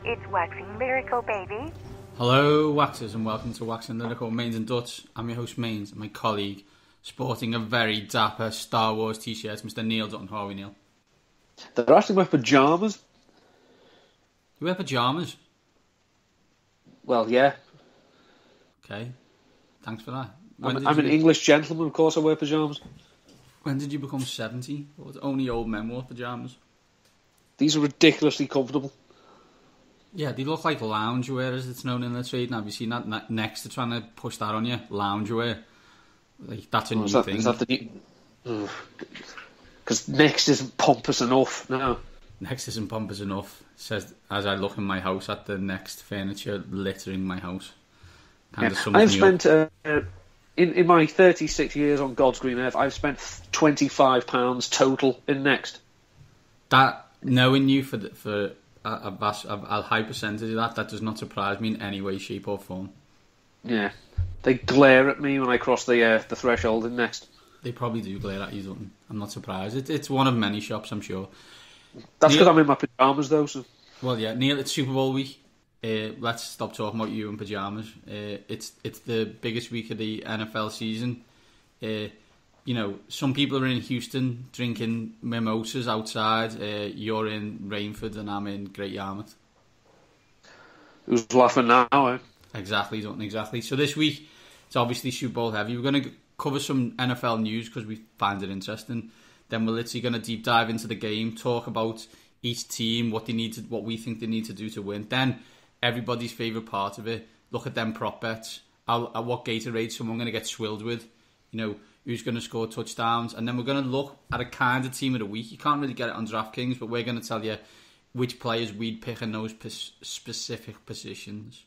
It's Waxing Lyrical, baby. Hello, Waxers, and welcome to Waxing Lyrical, Mains and Dutch. I'm your host, Mains, and my colleague, sporting a very dapper Star Wars t-shirt, Mr. Neil Dutton. How are we, Neil? They're actually my pyjamas. You wear pyjamas? Well, yeah. Okay, thanks for that. I'm an English gentleman, of course I wear pyjamas. When did you become 70? Or was it only old men wore pyjamas? These are ridiculously comfortable. Yeah, they look like loungewear, as it's known in the trade. Now, have you seen that next to trying to push that on you? Loungewear. Like, that's a new thing. Is that the new... Because Next isn't pompous enough, no. Next isn't pompous enough, says as I look in my house at the Next furniture littering my house. I've spent, in my 36 years on God's green earth, I've spent £25 total in Next. That, knowing you for a high percentage of that does not surprise me in any way, shape or form. Yeah. They glare at me when I cross the threshold in Next. They probably do glare at you, don't. I'm not surprised. It's one of many shops, I'm sure. That's because I'm in my pyjamas, though. So. Well, yeah, Neil, it's Super Bowl week. Let's stop talking about you in pyjamas. It's the biggest week of the NFL season. You know, some people are in Houston drinking mimosas outside. You're in Rainford and I'm in Great Yarmouth. Who's laughing now, eh? Exactly, don't exactly. So this week, it's obviously Super Bowl heavy. We're going to cover some NFL news because we find it interesting. Then we're literally going to deep dive into the game, talk about each team, what we think they need to do to win. Then everybody's favourite part of it, look at them prop bets, at what Gatorade someone going to get swilled with, you know, who's going to score touchdowns. And then we're going to look at a kind of team of the week. You can't really get it on DraftKings, but we're going to tell you which players we'd pick in those specific positions.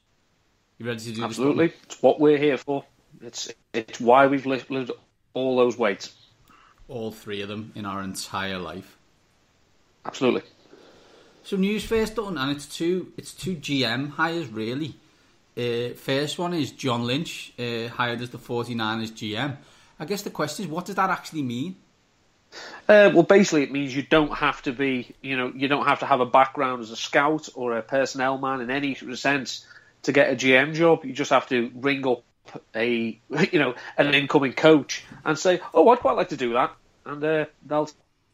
You ready to do this? Absolutely. It's what we're here for. It's why we've lived all those weights. All three of them in our entire life. Absolutely. So news first, Dutton, and it's two GM hires, really. First one is John Lynch, hired as the 49ers GM. I guess the question is, what does that actually mean? Well, basically it means you don't have to be, you don't have to have a background as a scout or a personnel man in any sense to get a GM job. You just have to ring up an incoming coach and say, oh, I'd quite like to do that. And they'll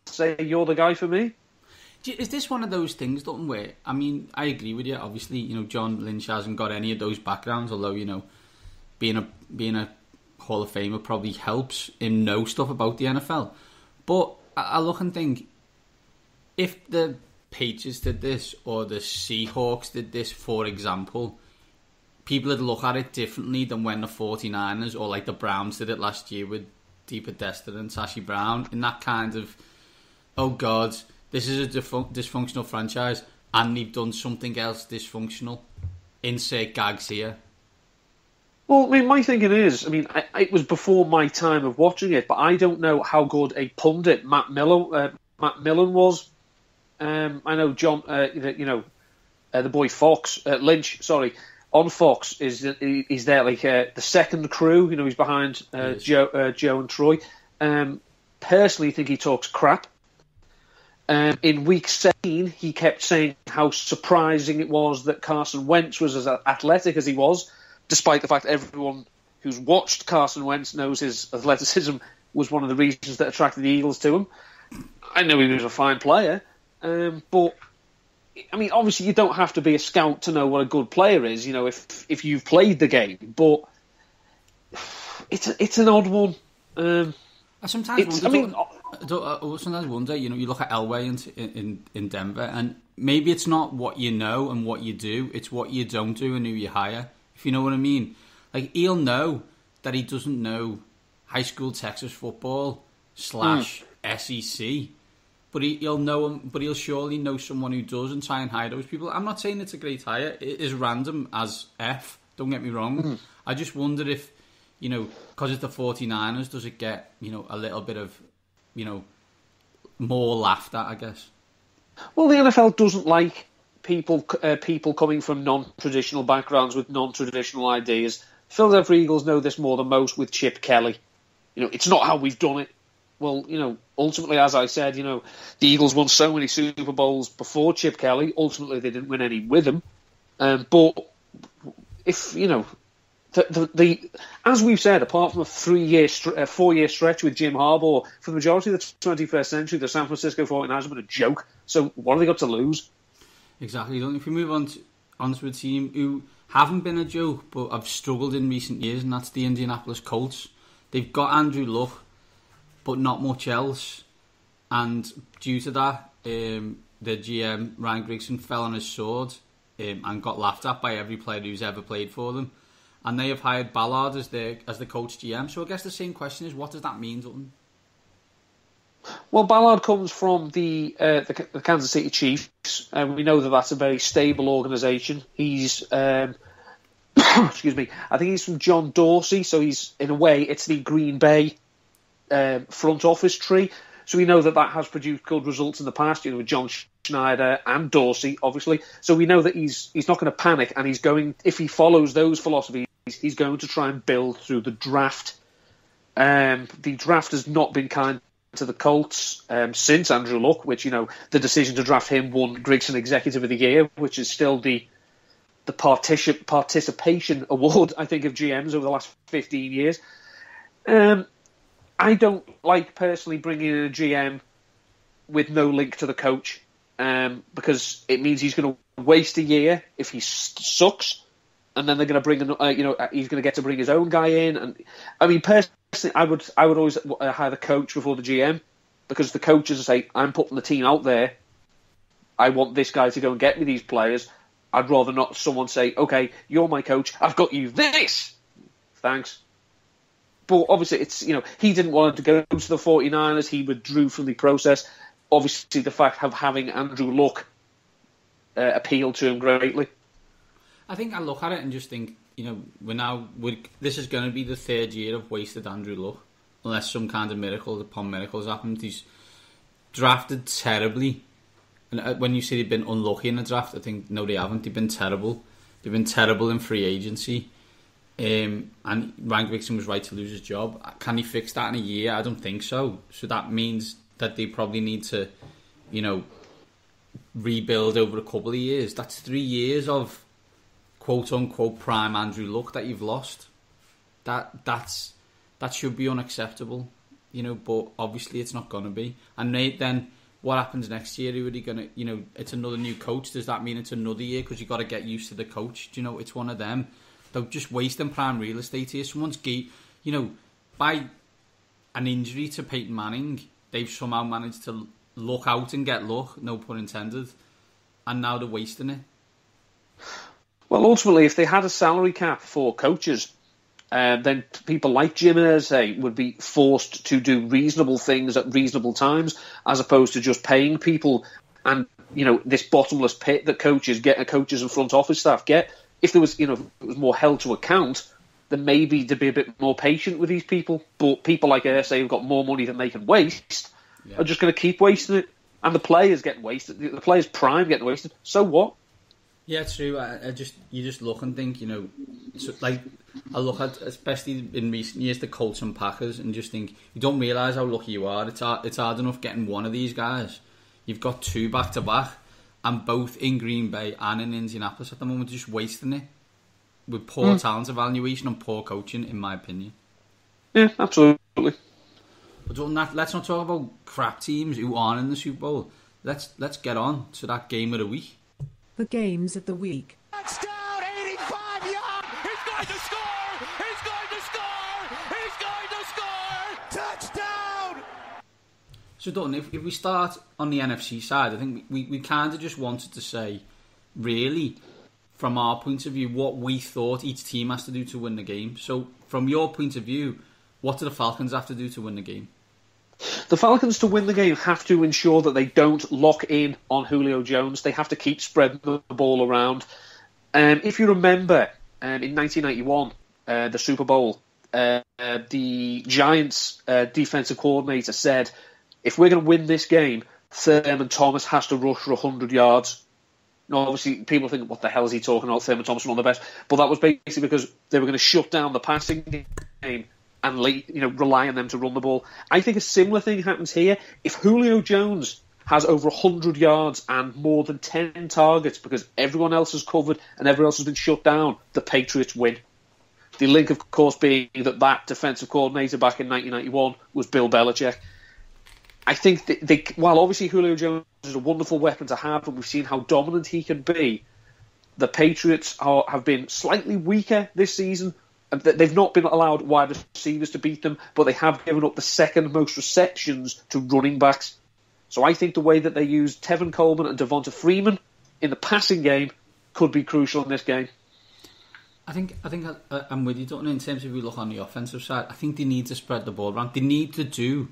say, you're the guy for me. Is this one of those things, Dutton, where, I mean, I agree with you, obviously, John Lynch hasn't got any of those backgrounds, although, being a Hall of Famer probably helps him know stuff about the NFL. But I look and think, if the Patriots did this, or the Seahawks did this, for example, people would look at it differently than when the 49ers, or like the Browns did it last year with Deepa Dester and Sashi Brown, in that kind of, oh God, this is a dysfunctional franchise, and they've done something else dysfunctional. Insert gags here. Well, I mean, my thinking is, it was before my time of watching it, but I don't know how good a pundit Matt Millen was. I know John, the boy Fox, Lynch, sorry, on Fox is there like the second crew. He's behind Joe and Troy. Personally, think he talks crap. In week 17, he kept saying how surprising it was that Carson Wentz was as athletic as he was, despite the fact everyone who's watched Carson Wentz knows his athleticism was one of the reasons that attracted the Eagles to him. I know he was a fine player, but obviously you don't have to be a scout to know what a good player is, if you've played the game, but it's an odd one. I sometimes wonder, you look at Elway in Denver, and maybe it's not what you know and what you do, it's what you don't do and who you hire, if you know what I mean. Like, he'll know that he doesn't know high school Texas football / SEC, but he'll know him, but he'll surely know someone who does and try and hire those people. I'm not saying it's a great hire, it is random as F, don't get me wrong. I just wonder if, because it's the 49ers, does it get, a little bit of, more laughed at, I guess? Well, the NFL doesn't like people coming from non-traditional backgrounds with non-traditional ideas. Philadelphia Eagles know this more than most with Chip Kelly. It's not how we've done it. Well, ultimately, as I said, the Eagles won so many Super Bowls before Chip Kelly. Ultimately, they didn't win any with him. But if the as we've said, apart from a 4-year stretch with Jim Harbaugh, for the majority of the 21st century, the San Francisco 49ers have been a joke. So what have they got to lose? Exactly. If we move onto a team who haven't been a joke but have struggled in recent years, and that's the Indianapolis Colts. They've got Andrew Luck, but not much else. And due to that, the GM, Ryan Grigson, fell on his sword and got laughed at by every player who's ever played for them. And they have hired Ballard as the coach GM. So I guess the same question is, what does that mean, Dalton? Well, Ballard comes from the Kansas City Chiefs, and we know that that's a very stable organisation. He's, excuse me, I think he's from John Dorsey, so he's, in a way, it's the Green Bay front office tree. So we know that has produced good results in the past, with John Schneider and Dorsey, obviously. So we know that he's not going to panic, and he's going, if he follows those philosophies, he's going to try and build through the draft. The draft has not been kind to the Colts since Andrew Luck, which, the decision to draft him won Grigson Executive of the Year, which is still the participation award, I think, of GMs over the last 15 years. I don't like personally bringing in a GM with no link to the coach, because it means he's going to waste a year if he sucks, and then they're going to bring he's going to get to bring his own guy in. And I mean, personally, I would always hire the coach before the GM, because the coaches say, I'm putting the team out there, I want this guy to go and get me these players. I'd rather not someone say, okay, you're my coach, I've got you this, thanks. But obviously, it's, he didn't want to go to the 49ers. He withdrew from the process. Obviously, the fact of having Andrew Luck appealed to him greatly. I think I look at it and just think, this is going to be the third year of wasted Andrew Luck, unless some kind of miracle upon miracles happened. He's drafted terribly. And when you say they've been unlucky in the draft, I think, no, they haven't. They've been terrible. They've been terrible in free agency. And Ryan Grigson was right to lose his job. Can he fix that in a year? I don't think so. So that means that they probably need to, rebuild over a couple of years. That's 3 years of quote-unquote prime Andrew Luck that you've lost. That should be unacceptable, but obviously it's not going to be. And then what happens next year? Who are they going to, it's another new coach. Does that mean it's another year? Because you've got to get used to the coach. It's one of them. They're just wasting prime real estate here. Someone's by an injury to Peyton Manning, they've somehow managed to luck out and get luck, no pun intended, and now they're wasting it. Well, ultimately, if they had a salary cap for coaches, then people like Jim Irsay would be forced to do reasonable things at reasonable times, as opposed to just paying people and this bottomless pit that coaches and front office staff get. If there was, if it was more held to account, then maybe they'd be a bit more patient with these people. But people like Irsay who've got more money than they can waste are just going to keep wasting it, and the players getting wasted. The players' prime getting wasted. So what? Yeah, it's true. You just look and think, I look at, especially in recent years, the Colts and Packers, and just think, you don't realise how lucky you are. It's hard enough getting one of these guys. You've got two back to back, and both in Green Bay and in Indianapolis at the moment, just wasting it with poor talent evaluation and poor coaching, in my opinion. Yeah, absolutely. But let's not talk about crap teams who aren't in the Super Bowl. Let's get on to that game of the week. The games of the week. Touchdown, 85 yards. He's going to score. He's going to score. He's going to score. Touchdown. So, Dalton, if we start on the NFC side, I think we kind of just wanted to say, really, from our point of view, what we thought each team has to do to win the game. So, from your point of view, what do the Falcons have to do to win the game? The Falcons, to win the game, have to ensure that they don't lock in on Julio Jones. They have to keep spreading the ball around. If you remember, in 1991, the Super Bowl, the Giants' defensive coordinator said, if we're going to win this game, Thurman Thomas has to rush for 100 yards. Now, obviously, people think, what the hell is he talking about? Thurman Thomas, one of the best. But that was basically because they were going to shut down the passing game and rely on them to run the ball. I think a similar thing happens here. If Julio Jones has over 100 yards and more than 10 targets because everyone else is covered and everyone else has been shut down, the Patriots win. The link, of course, being that defensive coordinator back in 1991 was Bill Belichick. I think while obviously Julio Jones is a wonderful weapon to have, and we've seen how dominant he can be, the Patriots have been slightly weaker this season. They've not been allowed wide receivers to beat them, but they have given up the second most receptions to running backs. So I think the way that they use Tevin Coleman and Devonta Freeman in the passing game could be crucial in this game. I think I'm with you, Dalton, in terms of if we look on the offensive side. I think they need to spread the ball around. They need to do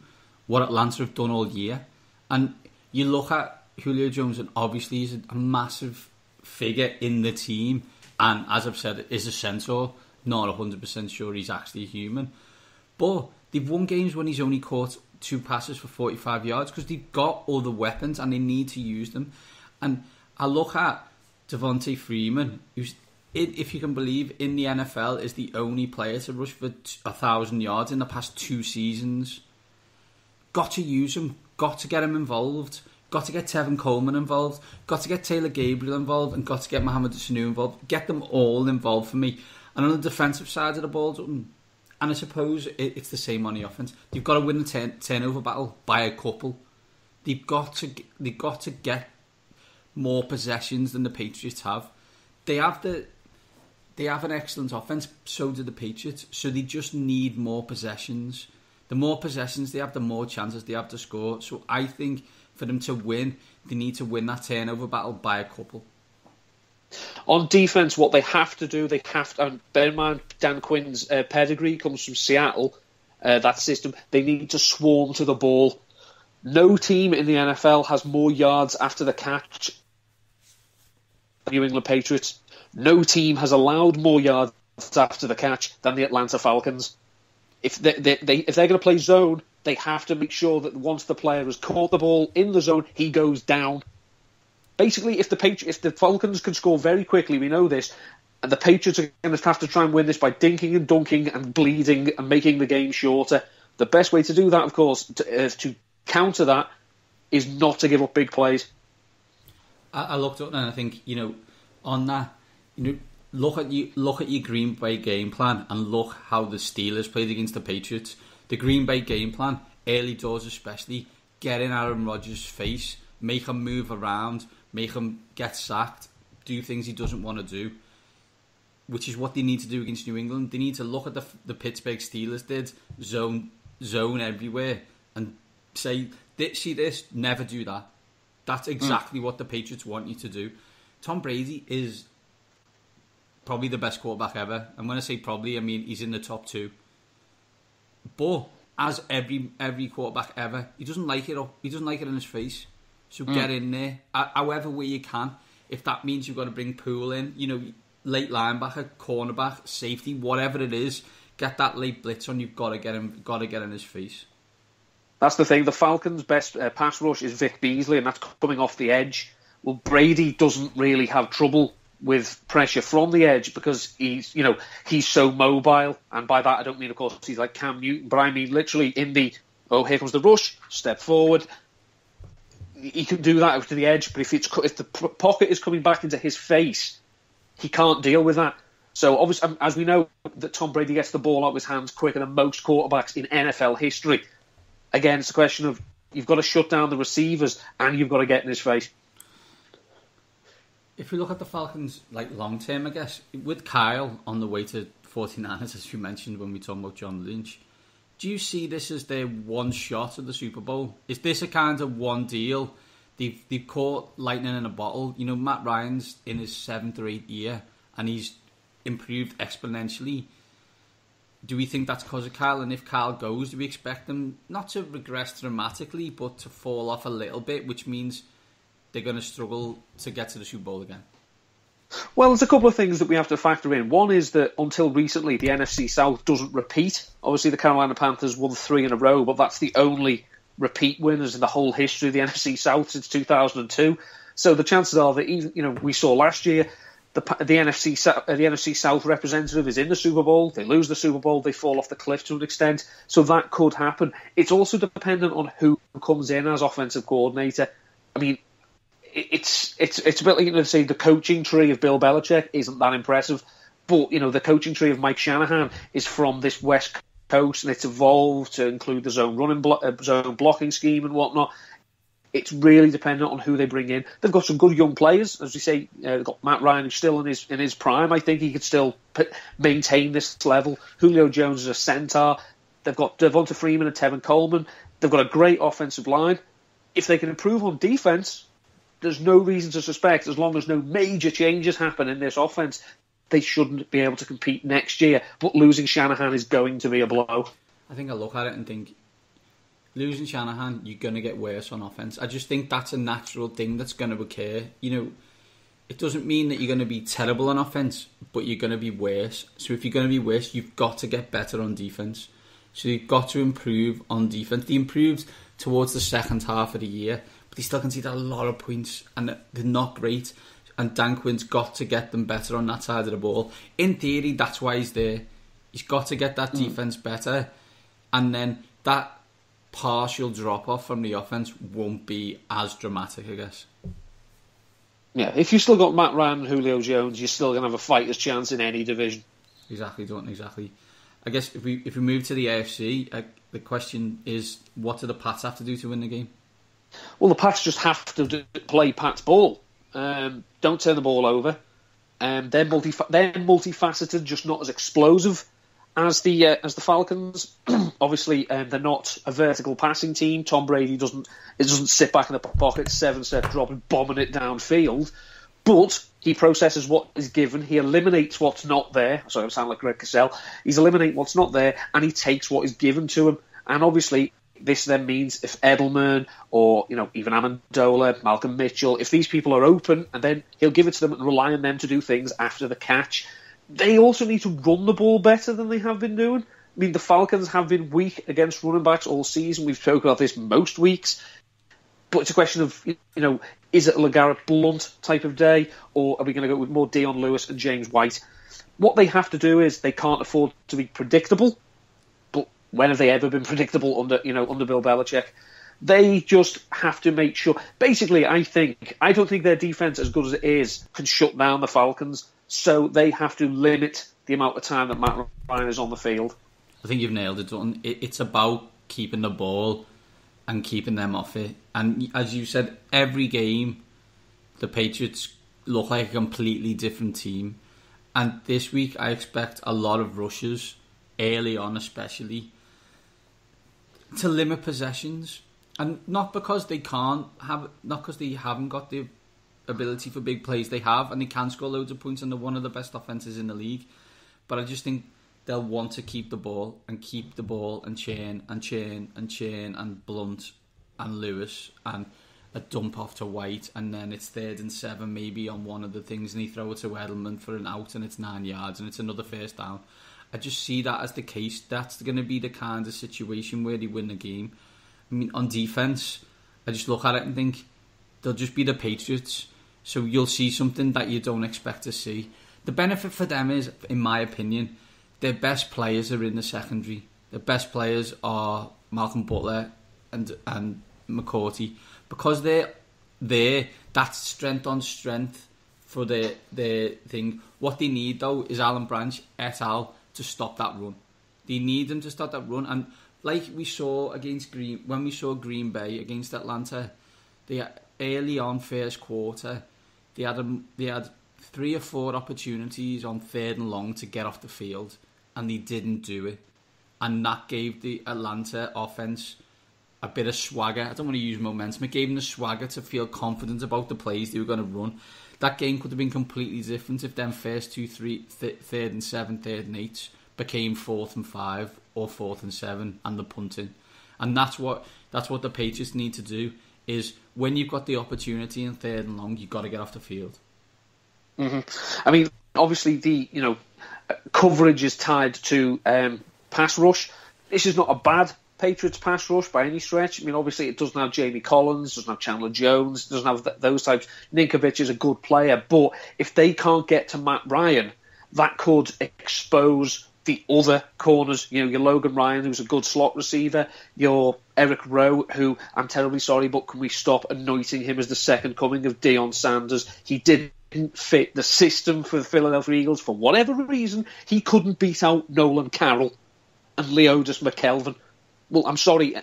what Atlanta have done all year. And you look at Julio Jones, and obviously he's a massive figure in the team. And as I've said, is a centaur. Not 100% sure he's actually human. But they've won games when he's only caught 2 passes for 45 yards because they've got all the weapons and they need to use them. And I look at Devonta Freeman, who's, if you can believe, in the NFL is the only player to rush for 1,000 yards in the past 2 seasons. Got to use him. Got to get him involved. Got to get Tevin Coleman involved. Got to get Taylor Gabriel involved. And got to get Mohamed Sanu involved. Get them all involved for me. And on the defensive side of the ball, and I suppose it's the same on the offense. They've got to win the turnover battle by a couple. They've got to get more possessions than the Patriots have. They have an excellent offense. So do the Patriots. So they just need more possessions. The more possessions they have, the more chances they have to score. So I think for them to win, they need to win that turnover battle by a couple. On defense, what they have to do, and bear in mind Dan Quinn's pedigree comes from Seattle, that system, they need to swarm to the ball. No team in the NFL has more yards after the catch than the New England Patriots. No team has allowed more yards after the catch than the Atlanta Falcons. If they're going to play zone, they have to make sure that once the player has caught the ball in the zone, he goes down. Basically, if the Falcons can score very quickly, we know this, and the Patriots are going to have to try and win this by dinking and dunking and bleeding and making the game shorter. The best way to do that, of course, to counter that, is not to give up big plays. I looked up and I think, on that, look at your Green Bay game plan and look how the Steelers played against the Patriots. The Green Bay game plan, early doors especially, get in Aaron Rodgers' face, make him move around, make him get sacked, do things he doesn't want to do, which is what they need to do against New England. They need to look at the Pittsburgh Steelers did, zone everywhere, and say, see this, never do that. That's exactly what the Patriots want you to do. Tom Brady is probably the best quarterback ever. And when I say probably, I mean he's in the top 2. But as every quarterback ever, he doesn't like it. He doesn't like it in his face. So get in there, however way you can. If that means you've got to bring Poole in, late linebacker, cornerback, safety, whatever it is, get that late blitz on. You've got to get him. Got to get in his face. That's the thing. The Falcons' best pass rush is Vic Beasley, and that's coming off the edge. Well, Brady doesn't really have trouble with pressure from the edge because he's so mobile, and by that I don't mean, of course, he's like Cam Newton, but I mean literally in the here comes the rush, step forward. He can do that out to the edge, but if the pocket is coming back into his face, he can't deal with that. So obviously, as we know, that Tom Brady gets the ball out of his hands quicker than most quarterbacks in NFL history. Again, it's a question of you've got to shut down the receivers and you've got to get in his face. If we look at the Falcons, long term, I guess, with Kyle on the way to 49ers, as you mentioned when we talked about John Lynch, do you see this as their one shot at the Super Bowl? Is this a kind of one deal? They've caught lightning in a bottle. Matt Ryan's in his 7th or 8th year, and he's improved exponentially. Do we think that's because of Kyle? And if Kyle goes, do we expect them not to regress dramatically, but to fall off a little bit, which means they're going to struggle to get to the Super Bowl again? Well, there's a couple of things that we have to factor in. One is that until recently, the NFC South doesn't repeat. Obviously, the Carolina Panthers won 3 in a row, but that's the only repeat winners in the whole history of the NFC South since 2002. So the chances are that even, we saw last year, the NFC South representative is in the Super Bowl. They lose the Super Bowl. They fall off the cliff to an extent. So that could happen. It's also dependent on who comes in as offensive coordinator. I mean, it's a bit like, say, the coaching tree of Bill Belichick isn't that impressive, but the coaching tree of Mike Shanahan is from this West Coast, and it's evolved to include the zone zone blocking scheme and whatnot. It's really dependent on who they bring in. They've got some good young players, as we say. They've got Matt Ryan, who's still in his prime. I think he could still maintain this level. Julio Jones is a centaur. They've got Devonta Freeman and Tevin Coleman. They've got a great offensive line. If they can improve on defense, there's no reason to suspect, as long as no major changes happen in this offense, they shouldn't be able to compete next year. But losing Shanahan is going to be a blow. I think I look at it and think, losing Shanahan, you're going to get worse on offense. I just think that's a natural thing that's going to occur. It doesn't mean that you're going to be terrible on offense, but you're going to be worse. So if you're going to be worse, you've got to get better on defense. So you've got to improve on defense. They improved towards the second half of the year, but they still conceded a lot of points, and they're not great. And Dan Quinn's got to get them better on that side of the ball. In theory, that's why he's there. He's got to get that defense better, and then that partial drop-off from the offense won't be as dramatic, I guess. Yeah, if you've still got Matt Ryan and Julio Jones, you're still going to have a fighter's chance in any division. Exactly. I guess if we move to the AFC, the question is, what do the Pats have to do to win the game? Well, the Pats just have to play Pats ball. Don't turn the ball over. They're multifaceted, just not as explosive as the Falcons. Obviously, they're not a vertical passing team. Tom Brady doesn't sit back in the pocket, 7-step drop and bombing it downfield. But he processes what is given. He eliminates what's not there. Sorry, I sound like Greg Cassell. He's eliminating what's not there, and he takes what is given to him. And obviously, this then means if Edelman or even Amendola, Malcolm Mitchell, if these people are open, and then he'll give it to them and rely on them to do things after the catch. They also need to run the ball better than they have been doing. I mean, the Falcons have been weak against running backs all season. We've spoken about this most weeks. But it's a question of, is it a LeGarrette Blount type of day, or are we going to go with more Dion Lewis and James White? What they have to do is they can't afford to be predictable. But when have they ever been predictable under Bill Belichick? They just have to make sure. Basically, I don't think their defense, as good as it is, can shut down the Falcons. So they have to limit the amount of time that Matt Ryan is on the field. I think you've nailed it, Dalton. It's about keeping the ball and keeping them off it. And as you said, every game, the Patriots look like a completely different team. And this week, I expect a lot of rushes, early on especially, to limit possessions. And not because they haven't got the ability for big plays. They have, and they can score loads of points, and they're one of the best offenses in the league. But I just think they'll want to keep the ball and chain and Blunt and Lewis and a dump off to White, and then it's 3rd and 7 maybe on one of the things, and he throw it to Edelman for an out, and it's 9 yards, and it's another first down. I just see that as the case. That's going to be the kind of situation where they win the game. I mean, on defense, I just look at it and think they'll just be the Patriots. So you'll see something that you don't expect to see. The benefit for them is, in my opinion, their best players are in the secondary. The best players are Malcolm Butler and McCourty. Because they're there, that's strength on strength for their thing. What they need, though, is Alan Branch et al. To stop that run. They need them to stop that run. And like we saw when we saw Green Bay against Atlanta, early on first quarter, they had 3 or 4 opportunities on 3rd and long to get off the field, and they didn't do it. And that gave the Atlanta offense a bit of swagger. I don't want to use momentum. It gave them the swagger to feel confident about the plays they were going to run. That game could have been completely different if them first 2, 3, 3rd and 7, 3rd and 8 became 4th and 5 or 4th and 7 and the punting. And that's what the Patriots need to do, is when you've got the opportunity in 3rd and long, you've got to get off the field. Mm-hmm. I mean, obviously the coverage is tied to pass rush. This is not a bad Patriots pass rush by any stretch. I mean, obviously it doesn't have Jamie Collins, doesn't have Chandler Jones, doesn't have those types. Ninkovich is a good player, but if they can't get to Matt Ryan, that could expose the other corners. Your Logan Ryan, who's a good slot receiver, your Eric Rowe, who I'm terribly sorry, but can we stop anointing him as the second coming of Deion Sanders? He didn't fit the system for the Philadelphia Eagles for whatever reason. He couldn't beat out Nolan Carroll and Leodis McKelvin. Well, I'm sorry,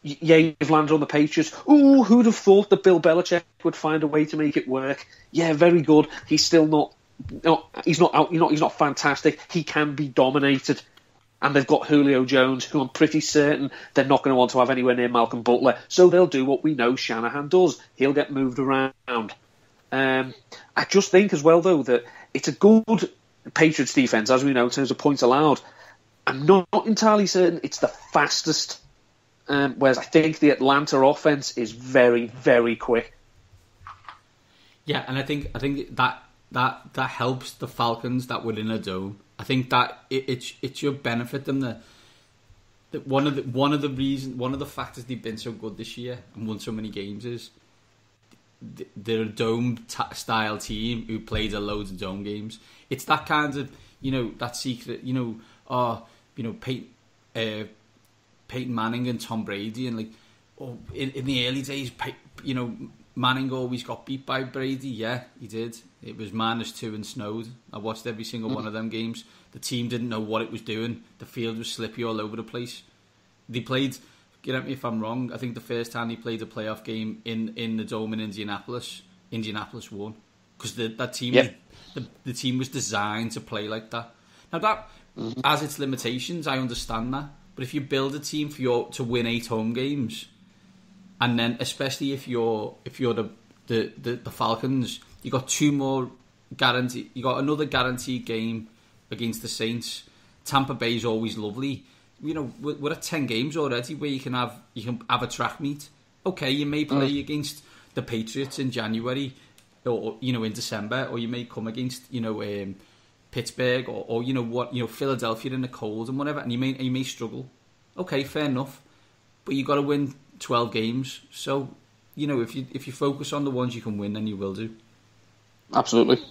you've landed on the Patriots. Ooh, who'd have thought that Bill Belichick would find a way to make it work? Yeah, very good. He's still not. No, he's not out. He's not fantastic. He can be dominated. And they've got Julio Jones, who I'm pretty certain they're not going to want to have anywhere near Malcolm Butler. So they'll do what we know Shanahan does. He'll get moved around. I just think as well, though, that it's a good Patriots defence, as we know, in terms of points allowed. I'm not entirely certain it's the fastest, whereas I think the Atlanta offense is very, very quick. Yeah, and I think that helps the Falcons that were in a dome. I think that it should benefit them. That one of the factors they've been so good this year and won so many games is they're a dome style team who played a loads of dome games. It's that kind of that secret Peyton Manning and Tom Brady and in the early days Manning always got beat by Brady. Yeah, he did. It was -2 and snowed. I watched every single one of them games. The team didn't know what it was doing. The field was slippy all over the place. They played, get me if I'm wrong, I think the first time they played a playoff game in the Dome in Indianapolis won. Because that team, the team was designed to play like that. Now that has its limitations, I understand that. But if you build a team to win 8 home games, and then especially if you're the Falcons, you got 2 more guaranteed. You got another guaranteed game against the Saints. Tampa Bay's always lovely. We're at 10 games already where you can have a track meet. Okay, you may play against the Patriots in January, or in December, or you may come against Pittsburgh or Philadelphia in the cold and whatever, and you may struggle. Okay, fair enough, but you got to win 12 games. So if you focus on the ones you can win, then you will do. Absolutely.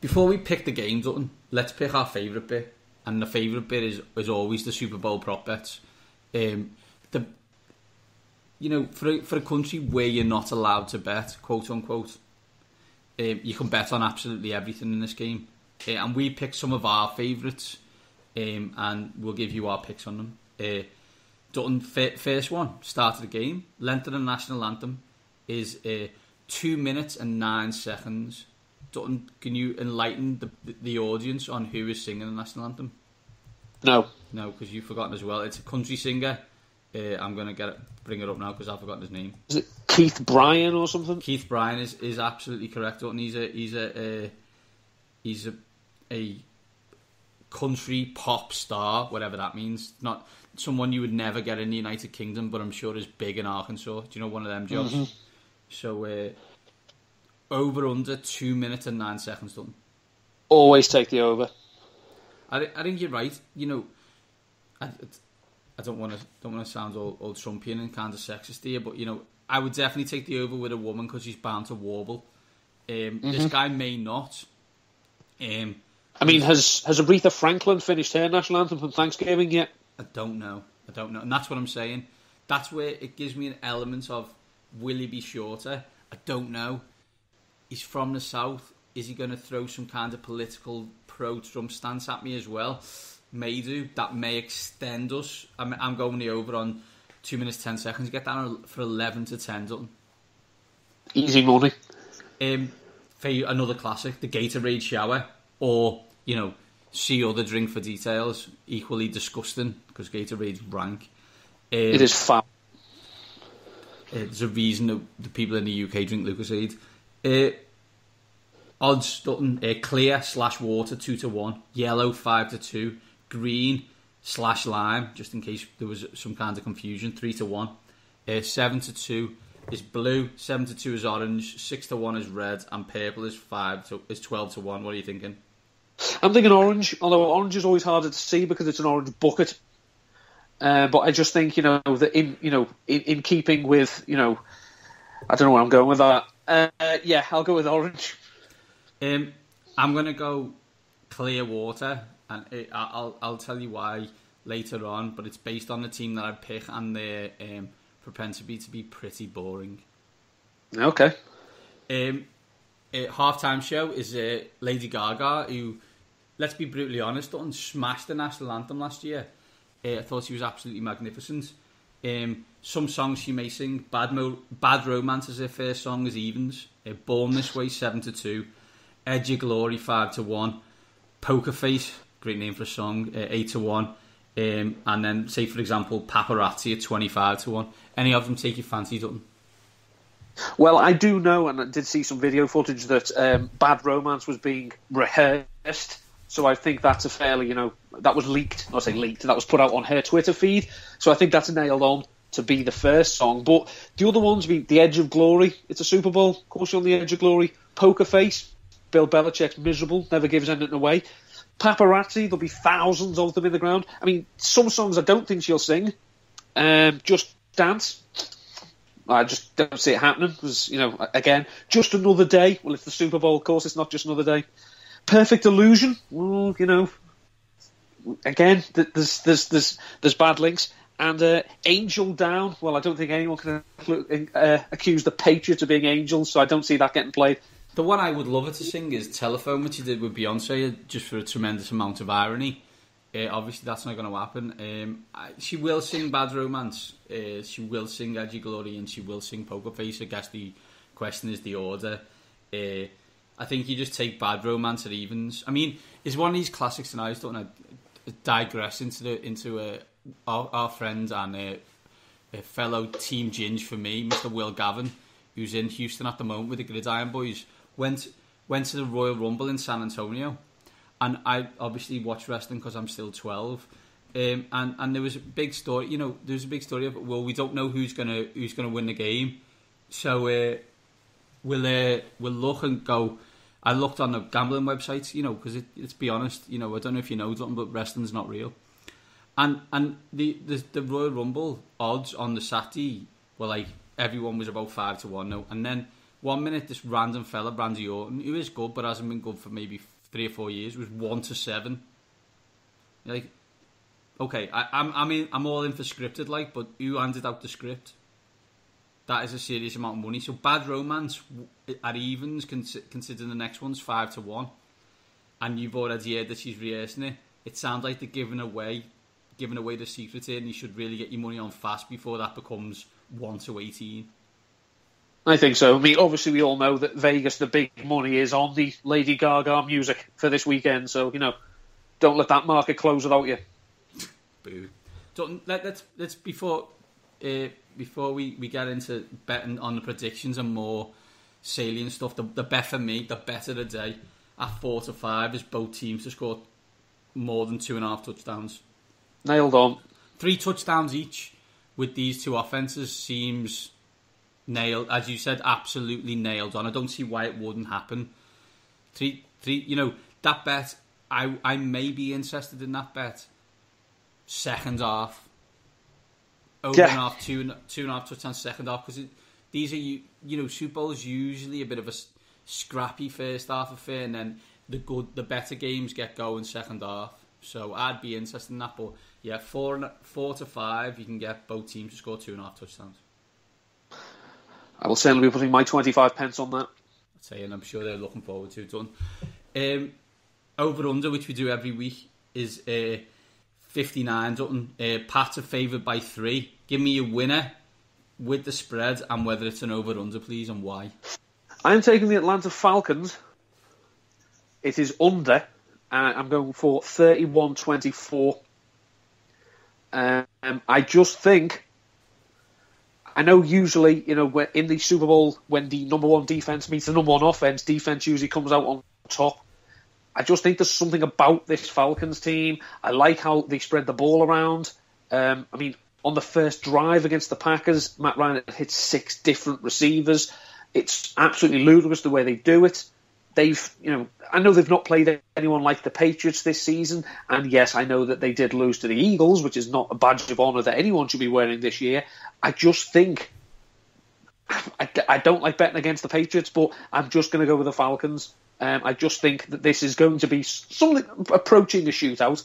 Before we pick the games, let's pick our favourite bit, and the favourite bit is always the Super Bowl prop bets. For a country where you're not allowed to bet, quote unquote, you can bet on absolutely everything in this game, and we picked some of our favourites, and we'll give you our picks on them. Dutton, first one, start of the game. Length of the national anthem is 2 minutes and 9 seconds. Dutton, can you enlighten the audience on who is singing the national anthem? No, because you've forgotten as well. It's a country singer. I'm going to bring it up now because I've forgotten his name. Is it Keith Bryan or something? Keith Bryan is absolutely correct, Dutton. He's a country pop star, whatever that means. Not someone you would never get in the United Kingdom, but I'm sure is big in Arkansas. Do you know one of them jobs? Mm-hmm. So over under 2 minutes and 9 seconds, Dutton. Always take the over. I think you're right. I don't want to sound old Trumpian and kind of sexist here, but I would definitely take the over with a woman because she's bound to warble. This guy may not. Has Aretha Franklin finished her national anthem from Thanksgiving yet? I don't know, and that's what I'm saying. That's where it gives me an element of, will he be shorter? I don't know. He's from the South. Is he going to throw some kind of political pro-Trump stance at me as well? May do. That may extend us. I'm going the over on 2 minutes 10 seconds. Get that for 11 to 10, Dutton. Easy money. For another classic, the Gatorade shower, or see other drink for details. Equally disgusting because Gatorade's rank. It is foul. There's a reason that the people in the UK drink Lucozade. Odds, Dutton, clear/water 2-1, yellow 5-2, green/lime, just in case there was some kind of confusion, 3-1. 7-2 is blue, 7-2 is orange, 6-1 is red, and purple is 12-1. What are you thinking? I'm thinking orange, although orange is always harder to see because it's an orange bucket. But I just think that in keeping with I don't know where I'm going with that. I'll go with orange. I'm going to go clear water, and I'll tell you why. later on, but it's based on the team that I'd pick and their propensity to be pretty boring. Okay. Halftime show is Lady Gaga, who, let's be brutally honest, smashed the national anthem last year. I thought she was absolutely magnificent. Some songs she may sing. Bad Romance is her first song, is Evens. Born This Way, 7-2. Edge of Glory, 5-1. Poker Face, great name for a song, 8-1. And then, say for example, Paparazzi at 25-1. Any of them take your fancy, Dutton? Well, I do know, and I did see some video footage that Bad Romance was being rehearsed. So I think that's a fairly, that was leaked. Not saying leaked, that was put out on her Twitter feed. So I think that's nailed on to be the first song. But the other ones, The Edge of Glory, it's a Super Bowl. Of course, you're on the Edge of Glory. Poker Face, Bill Belichick's miserable, never gives anything away. Paparazzi, there'll be thousands of them in the ground. I mean, some songs I don't think she'll sing. Just Dance. I just don't see it happening. Because, again, Just Another Day. Well, it's the Super Bowl, of course, it's not just another day. Perfect Illusion. Well, again, there's bad links. And Angel Down. Well, I don't think anyone can accuse the Patriots of being angels, so I don't see that getting played. The one I would love her to sing is Telephone, which she did with Beyonce, just for a tremendous amount of irony. Obviously, that's not going to happen. She will sing Bad Romance. She will sing Edgy Glory, and she will sing Poker Face. I guess the question is the order. I think you just take Bad Romance at evens. I mean, it's one of these classics, and I just don't want to digress into our friend and a fellow Team Ginge for me, Mr. Will Gavin, who's in Houston at the moment with the Gridiron Boys. Went to the Royal Rumble in San Antonio, and I obviously watch wrestling because I'm still 12. And there was a big story. There was a big story of, well, we don't know who's gonna win the game, so we'll look and go. I looked on the gambling websites, because let's be honest, I don't know if you know something, but wrestling's not real. And the Royal Rumble odds on the Saturday were like everyone was about 5-1 now, and then 1 minute this random fella Randy Orton, who is good but hasn't been good for maybe 3 or 4 years, was 1-7. You're like, okay, I'm all in for scripted, but who handed out the script? That is a serious amount of money. So Bad Romance at evens, considering the next one's 5-1, and you've already heard that she's rehearsing it. It sounds like they're giving away the secret here, and you should really get your money on fast before that becomes 1-18. I think so. I mean, obviously we all know that Vegas, the big money is on the Lady Gaga music for this weekend. So don't let that market close without you. Boo. So let's before we get into betting on the predictions and more salient stuff, the bet for me, the bet of the day at 4-5 is both teams to score more than 2.5 touchdowns. Nailed on. 3 touchdowns each with these two offenses seems nailed, as you said, absolutely nailed on. I don't see why it wouldn't happen. Three. That bet, I may be interested in that bet. Second half. Over and half, 2.5 touchdowns second half, because these are, Super Bowl's usually a bit of a scrappy first half affair, and then the better games get going second half. So I'd be interested in that, but yeah, 4-5, you can get both teams to score 2.5 touchdowns. I will certainly be putting my 25 pence on that. I'd say, and I'm sure they're looking forward to it. Done. Over under, which we do every week, is 59. Dutton. Pats are favoured by 3. Give me your winner with the spread and whether it's an over under, please, and why. I'm taking the Atlanta Falcons. It is under. I'm going for 31-24. I just think, I know usually, in the Super Bowl, when the number one defense meets the number one offense, defense usually comes out on top. I just think there's something about this Falcons team. I like how they spread the ball around. On the first drive against the Packers, Matt Ryan hit 6 different receivers. It's absolutely ludicrous the way they do it. I know they've not played anyone like the Patriots this season, and yes, I know that they did lose to the Eagles, which is not a badge of honour that anyone should be wearing this year. I just think, I don't like betting against the Patriots, but I'm just going to go with the Falcons. I just think that this is going to be something approaching a shootout,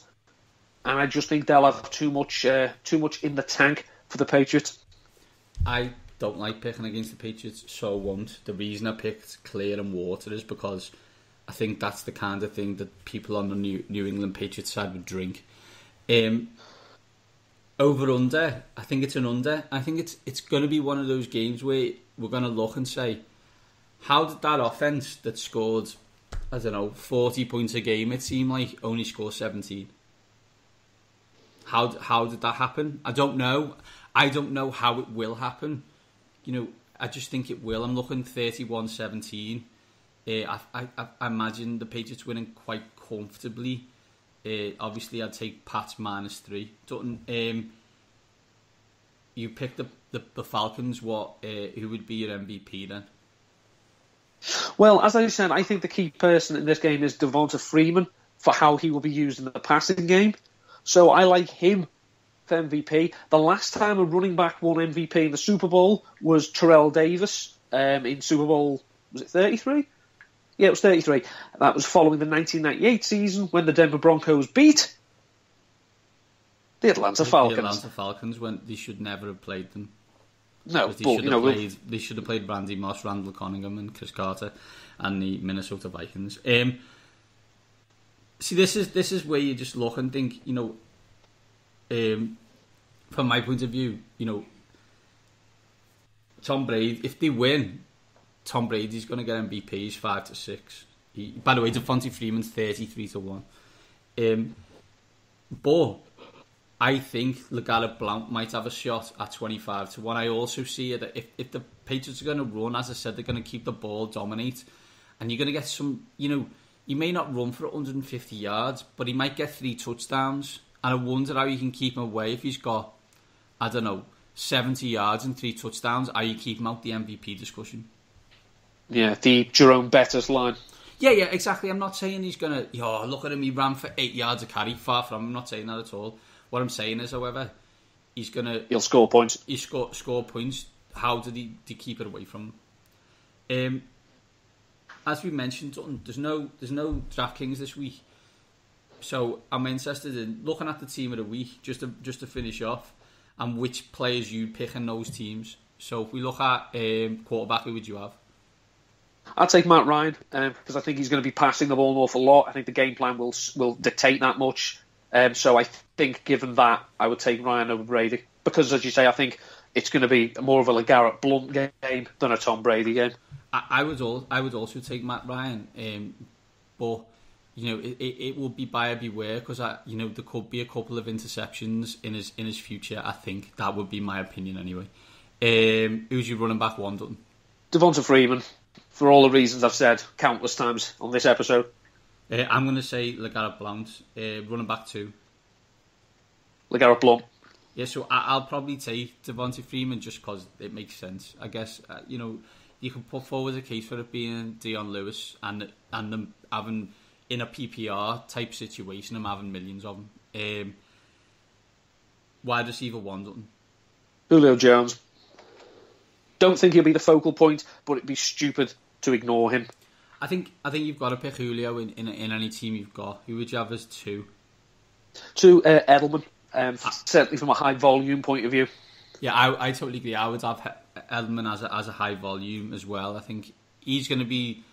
and I just think they'll have too much in the tank for the Patriots. I don't like picking against the Patriots, so I won't. The reason I picked Clear and Water is because I think that's the kind of thing that people on the New England Patriots side would drink. Over under, I think it's an under. I think it's going to be one of those games where we're going to look and say, how did that offense that scored, 40 points a game, it seemed like, only score 17? How did that happen? I don't know. I don't know how it will happen. I just think it will. I'm looking 31-17. I imagine the Patriots winning quite comfortably. Obviously, I'd take Pats -3. Dutton, you picked the Falcons. Who would be your MVP then? Well, as I said, I think the key person in this game is Devonta Freeman for how he will be used in the passing game. So I like him for MVP. The last time a running back won MVP in the Super Bowl was Terrell Davis in Super Bowl, was it 33? Yeah, it was 33. That was following the 1998 season when the Denver Broncos beat the Atlanta Falcons. The Atlanta Falcons, when they should never have played them. No, they should have played Randy Moss, Randall Cunningham, and Chris Carter, and the Minnesota Vikings. See, this is where you just look and think, from my point of view, Tom Brady, if they win, Tom Brady's going to get MVP. He's 5-6. By the way, Devonta Freeman's 33-1. But I think LeGarrette Blount might have a shot at 25-1. I also see that if the Patriots are going to run, as I said, they're going to keep the ball dominate, and you're going to get some. He may not run for 150 yards, but he might get 3 touchdowns. And I wonder how you can keep him away if he's got, 70 yards and 3 touchdowns. How you keep him out the MVP discussion? Yeah, the Jerome Bettis line. Yeah, exactly. I'm not saying he's going to, look at him, he ran for 8 yards a carry. Far from, I'm not saying that at all. What I'm saying is, however, he'll score points. He'll score points. How did he keep it away from him? As we mentioned, there's no DraftKings this week. So I'm interested in looking at the team of the week, just to finish off, and which players you pick in those teams. So if we look at quarterback, who would you have? I'd take Matt Ryan because I think he's going to be passing the ball an awful lot. I think the game plan will dictate that much. So I think, given that, I would take Ryan over Brady because, as you say, I think it's going to be more of a LeGarrette Blount game than a Tom Brady game. I would also take Matt Ryan, but it will be buyer beware because there could be a couple of interceptions in his future. I think that would be my opinion anyway. Who's your running back one, Dutton? Devonta Freeman, for all the reasons I've said countless times on this episode. I'm going to say LeGarrette Blount, running back 2. LeGarrette Blount. Yeah, so I'll probably take Devonta Freeman just because it makes sense. I guess you can put forward a case for it being Dion Lewis and them having, in a PPR type situation, I'm having millions of them. Wide receiver 1, Dutton. Julio Jones. Don't think he'll be the focal point, but it'd be stupid to ignore him. I think you've got to pick Julio in any team you've got. Who would you have as 2? 2, Edelman. Certainly from a high volume point of view. Yeah, I totally agree. I would have Edelman as a high volume as well. I think he's going to be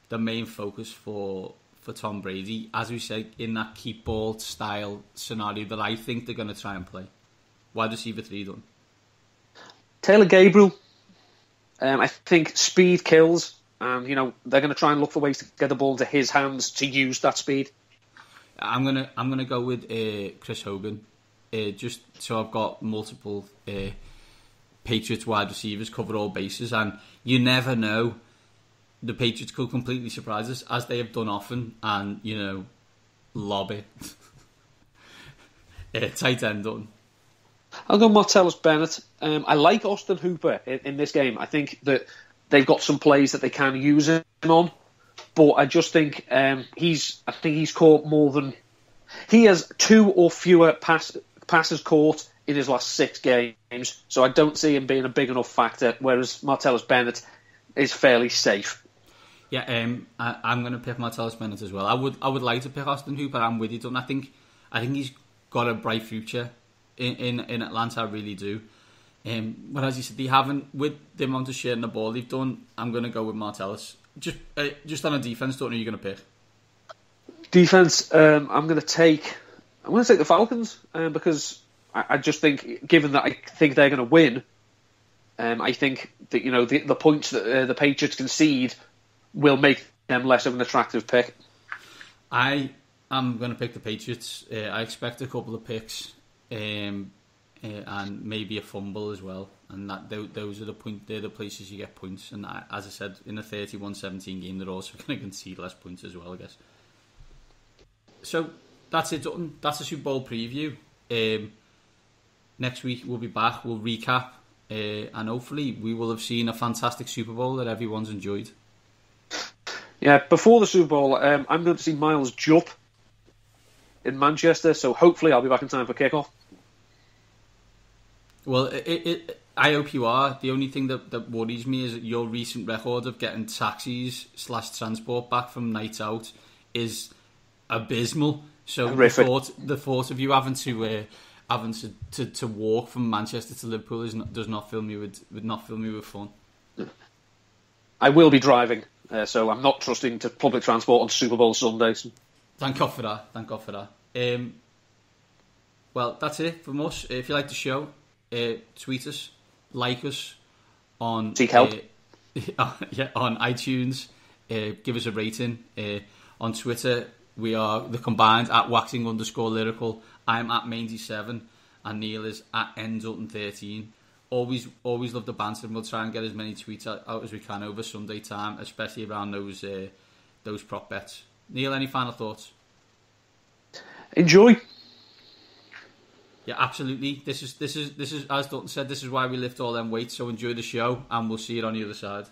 the main focus for Tom Brady, as we said, in that keep ball style scenario that I think they're going to try and play. Wide receiver 3, done. Taylor Gabriel. I think speed kills, and they're going to try and look for ways to get the ball into his hands to use that speed. I'm gonna go with Chris Hogan, just so I've got multiple Patriots wide receivers, cover all bases, and you never know. The Patriots could completely surprise us, as they have done often, and lob it. Tight end done. I'll go Martellus Bennett. I like Austin Hooper in this game. I think that they've got some plays that they can use him on, but I just think he's caught more than he has 2 or fewer passes caught in his last 6 games. So I don't see him being a big enough factor. Whereas Martellus Bennett is fairly safe. Yeah, I'm going to pick Martellus Bennett as well. I would like to pick Austin Hooper. I'm with you, Don. I think he's got a bright future in Atlanta. I really do. But as you said, they haven't, with the amount of sharing the ball they've done. I'm going to go with Martellus. Just on a defense, don't know who you're going to pick. Defense, I'm going to take the Falcons because I just think, given that I think they're going to win, I think that the points that the Patriots concede will make them less of an attractive pick. I am going to pick the Patriots. I expect a couple of picks. And maybe a fumble as well, and those are they're the places you get points. And as I said, in a 31-17 game, they're also going to concede less points as well, I guess. So that's it, Dutton. That's a Super Bowl preview. Next week we'll be back. We'll recap, and hopefully we will have seen a fantastic Super Bowl that everyone's enjoyed. Yeah, before the Super Bowl, I'm going to see Miles Jupp in Manchester, so hopefully I'll be back in time for kickoff. Well, I hope you are. The only thing that worries me is that your recent record of getting taxis/transport back from nights out is abysmal. So the thought of you having to walk from Manchester to Liverpool does not fill me with fun. I will be driving, so I'm not trusting to public transport on Super Bowl Sundays. Thank God for that. Well, that's it from us. If you like the show, tweet us, like us on Seek help. On iTunes. Give us a rating. On Twitter, we are the combined at waxing_lyrical. I'm at Mandy7 and Neil is at Ndulton13. Always love the banter, and we'll try and get as many tweets out as we can over Sunday time, especially around those prop bets. Neil, any final thoughts? Enjoy. Yeah, absolutely. This is as Dutton said. This is why we lift all them weights. So enjoy the show, and we'll see you on the other side.